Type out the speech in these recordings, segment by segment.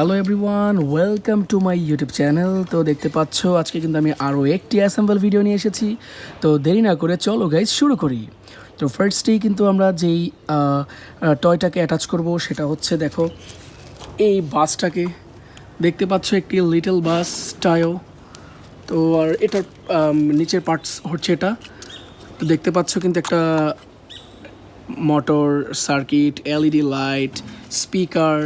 Hello everyone, welcome to my YouTube channel. তো দেখতে পাচ্ছ আজকে কিন্তু আমি আরও একটি অ্যাসেম্বল ভিডিও নিয়ে এসেছি। তো দেরি না করে চলো গাইজ শুরু করি। তো ফার্স্টেই কিন্তু আমরা যেই টয়টাকে অ্যাটাচ করব সেটা হচ্ছে, দেখো এই বাসটাকে দেখতে পাচ্ছ, একটি লিটল বাস টায়ো। তো আর এটার নিচের পার্টস হচ্ছে এটা। তো দেখতে পাচ্ছ কিন্তু একটা motor circuit, LED light, speaker.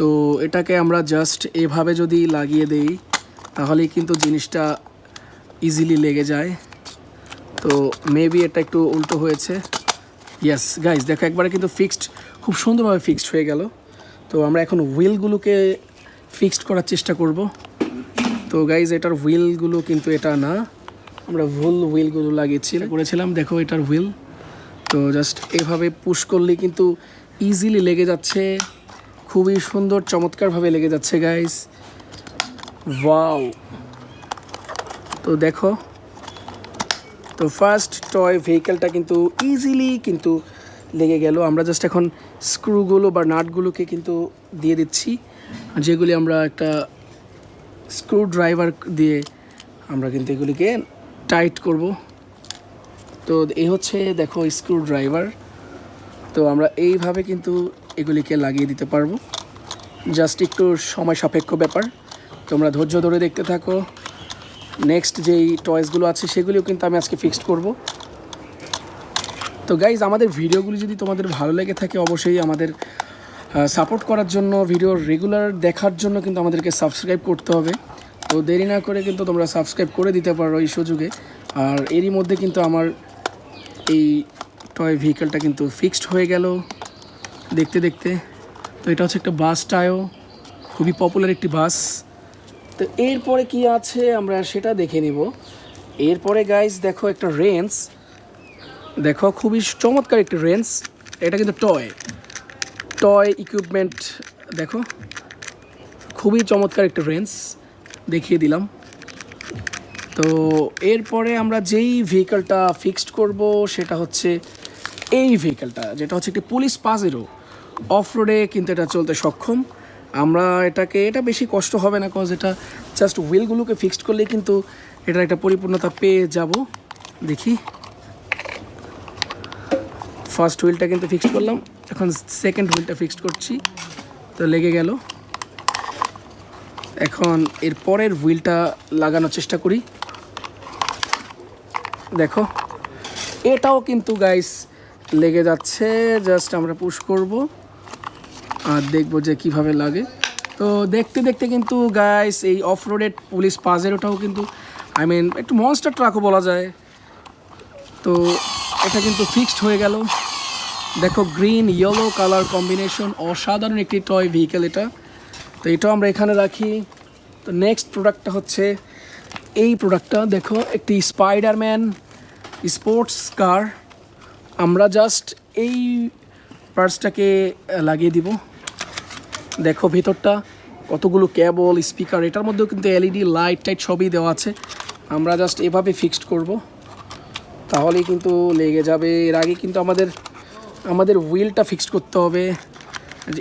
তো এটাকে আমরা জাস্ট এভাবে যদি লাগিয়ে দেই তাহলেই কিন্তু জিনিসটা ইজিলি লেগে যায়। তো মেবি এটা একটু উল্টো হয়েছে। ইয়েস গাইজ, দেখো একবারে কিন্তু ফিক্সড, খুব সুন্দরভাবে ফিক্সড হয়ে গেল। তো আমরা এখন হুইলগুলোকে ফিক্সড করার চেষ্টা করব। তো গাইজ এটার হুইলগুলো কিন্তু এটা না, আমরা ভুল হুইলগুলো করেছিলাম। দেখো এটার হুইল। তো জাস্ট এভাবে পুশ করলেই কিন্তু ইজিলি লেগে যাচ্ছে, খুবই সুন্দর চমৎকারভাবে লেগে যাচ্ছে গাইস। ওয়াও! তো দেখো, তো ফার্স্ট টয় ভেহিকেলটা কিন্তু ইজিলি কিন্তু লেগে গেল। আমরা জাস্ট এখন স্ক্রুগুলো বা নাটগুলোকে কিন্তু দিয়ে দিচ্ছি, যেগুলি আমরা একটা স্ক্রু ড্রাইভার দিয়ে আমরা কিন্তু এগুলিকে টাইট করব। তো এই হচ্ছে দেখো স্ক্রু ড্রাইভার। তো আমরা এইভাবে কিন্তু এগুলিকে লাগিয়ে দিতে পারবো। জাস্ট একটু সময় সাপেক্ষ ব্যাপার, তোমরা ধৈর্য ধরে দেখতে থাকো। নেক্সট যেই টয়েসগুলো আছে সেগুলিও কিন্তু আমি আজকে ফিক্সড করব। তো গাইজ, আমাদের ভিডিওগুলি যদি তোমাদের ভালো লেগে থাকে অবশ্যই আমাদের সাপোর্ট করার জন্য, ভিডিও রেগুলার দেখার জন্য কিন্তু আমাদেরকে সাবস্ক্রাইব করতে হবে। তো দেরি না করে কিন্তু তোমরা সাবস্ক্রাইব করে দিতে পারো এই সুযোগে। আর এরই মধ্যে কিন্তু আমার এই টয় ভেহিকেলটা কিন্তু ফিক্সড হয়ে গেল দেখতে দেখতে। তো এটা হচ্ছে একটা বাস টায়ো, খুবই পপুলার একটি বাস। তো এরপরে কি আছে আমরা সেটা দেখে নিব। এরপরে গাইজ দেখো একটা রেঞ্জ, দেখো খুবই চমৎকার একটি রেঞ্জ। এটা কিন্তু টয় ইকুইপমেন্ট। দেখো খুবই চমৎকার একটা রেঞ্জ দেখিয়ে দিলাম। তো এরপরে আমরা যেই ভেহিকেলটা ফিক্সড করব সেটা হচ্ছে এই ভেহিকেলটা, যেটা হচ্ছে একটি পুলিশ পাজেরো। অফ রোডে কিন্তু এটা চলতে সক্ষম। আমরা এটা বেশি কষ্ট হবে না, কজ এটা জাস্ট হুইলগুলোকে ফিক্সড করলেই কিন্তু এটার একটা পরিপূর্ণতা পেয়ে যাব। দেখি, ফার্স্ট হুইলটা কিন্তু ফিক্সড করলাম, এখন সেকেন্ড হুইলটা ফিক্সড করছি। তো লেগে গেল। এখন এর পরের হুইলটা লাগানোর চেষ্টা করি। দেখো এটাও কিন্তু গাইস লেগে যাচ্ছে। জাস্ট আমরা পুশ করব আর দেখব যে কিভাবে লাগে। তো দেখতে দেখতে কিন্তু গাইস এই অফ রোডের পুলিশ পাজেরোটাও কিন্তু একটু মনস্টার ট্রাকও বলা যায়। তো এটা কিন্তু ফিক্সড হয়ে গেল। দেখো গ্রিন ইয়েলো কালার কম্বিনেশন, অসাধারণ একটি টয় ভেহিকেল এটা। তো এটাও আমরা এখানে রাখি। তো নেক্সট প্রোডাক্টটা হচ্ছে এই প্রোডাক্টটা, দেখো একটি স্পাইডারম্যান স্পোর্টস কার। আমরা জাস্ট এই পার্টসটাকে লাগিয়ে দিব। দেখো ভেতরটা কতগুলো কেবল, স্পিকার, এটার মধ্যেও কিন্তু এলইডি লাইট টাইট সবই দেওয়া আছে। আমরা জাস্ট এভাবে ফিক্সড করব, তাহলেই কিন্তু লেগে যাবে। এর আগে কিন্তু আমাদের হুইলটা ফিক্সড করতে হবে,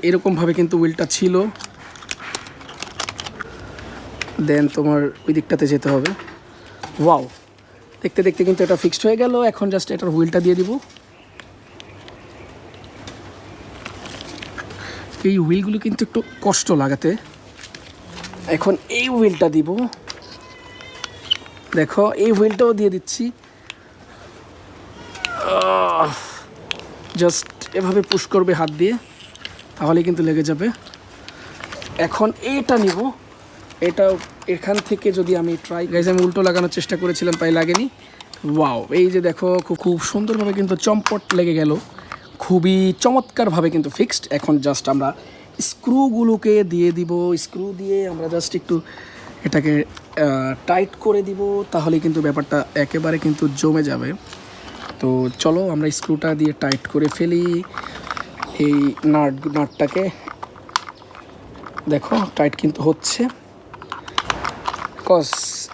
এরকমভাবে কিন্তু হুইলটা ছিল। দেন তোমার ওই দিকটাতে যেতে হবে। ওয়াও! দেখতে দেখতে কিন্তু এটা ফিক্সড হয়ে গেল। এখন জাস্ট এটার হুইলটা দিয়ে দিব। এই হুইলগুলো কিন্তু একটু কষ্ট লাগাতে। এখন এই হুইলটা দিব। দেখো এই হুইলটাও দিয়ে দিচ্ছি। জাস্ট এভাবে পুশ করবে হাত দিয়ে, তাহলে কিন্তু লেগে যাবে। এখন এইটা নিব। এটা এখান থেকে যদি আমি গাইজ, আমি উল্টো লাগানোর চেষ্টা করেছিলাম তাই লাগেনি। ওয়াও! এই যে দেখো খুব সুন্দরভাবে কিন্তু চম্পট লেগে গেল, খুবই চমৎকারভাবে কিন্তু ফিক্সড। এখন জাস্ট আমরা স্ক্রুগুলোকে দিয়ে দিব। স্ক্রু দিয়ে আমরা জাস্ট একটু এটাকে টাইট করে দিব, তাহলে কিন্তু ব্যাপারটা একেবারে কিন্তু জমে যাবে। তো চলো আমরা স্ক্রুটা দিয়ে টাইট করে ফেলি এই নাটটাকে। দেখো টাইট কিন্তু হচ্ছে, কজ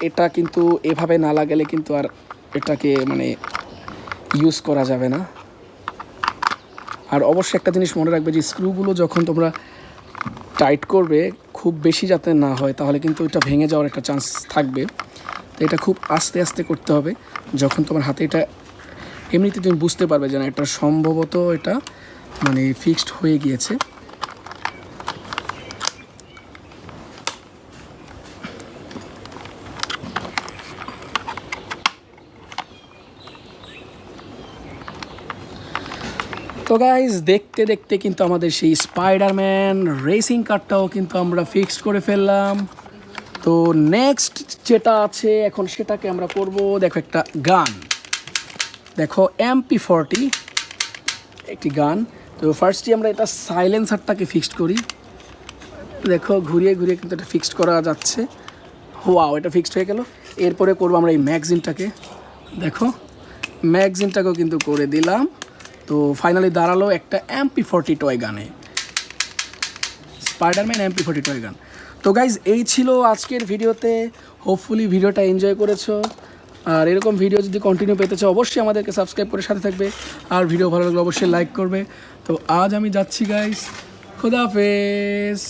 এটা কিন্তু এভাবে না লাগালে কিন্তু আর এটাকে ইউজ করা যাবে না। আর অবশ্যই একটা জিনিস মনে রাখবে যে স্ক্রুগুলো যখন তোমরা টাইট করবে খুব খুব বেশি যাতে না হয়, তাহলে কিন্তু এটা ভেঙে যাওয়ার একটা চান্স থাকবে। তো এটা খুব আস্তে আস্তে করতে হবে। যখন তোমার হাতে এটা এমনিতে তুমি বুঝতে পারবে যে না এটা সম্ভবত এটা মানে ফিক্সড হয়ে গিয়েছে। তো গাইজ দেখতে দেখতে কিন্তু আমাদের সেই স্পাইডারম্যান রেসিং কারটাও কিন্তু আমরা ফিক্সড করে ফেললাম। তো নেক্সট যেটা আছে এখন সেটাকে আমরা করব। দেখো একটা গান, দেখো MP40 একটি গান। তো ফার্স্টলি আমরা এটা সাইলেন্সারটাকে ফিক্সড করি। দেখো ঘুরিয়ে ঘুরিয়ে কিন্তু এটা ফিক্সড করা যাচ্ছে। ওয়াও, এটা ফিক্সড হয়ে গেল। এরপরে করবো আমরা এই ম্যাগজিনটাকে। দেখো ম্যাগজিনটাকেও কিন্তু করে দিলাম। তো ফাইনালি দাঁড়ালো একটা MP40 টয় গানে, স্পাইডারম্যান MP40 টয় গান। তো গাইজ এই ছিল আজকের ভিডিওতে। হোপফুলি ভিডিওটা এনজয় করেছো। আর এরকম ভিডিও যদি কন্টিনিউ পেতে চাও অবশ্যই আমাদেরকে সাবস্ক্রাইব করে সাথে থাকবে। আর ভিডিও ভালো লাগলে অবশ্যই লাইক করবে। তো আজ আমি যাচ্ছি গাইজ, খুদা হাফেজ।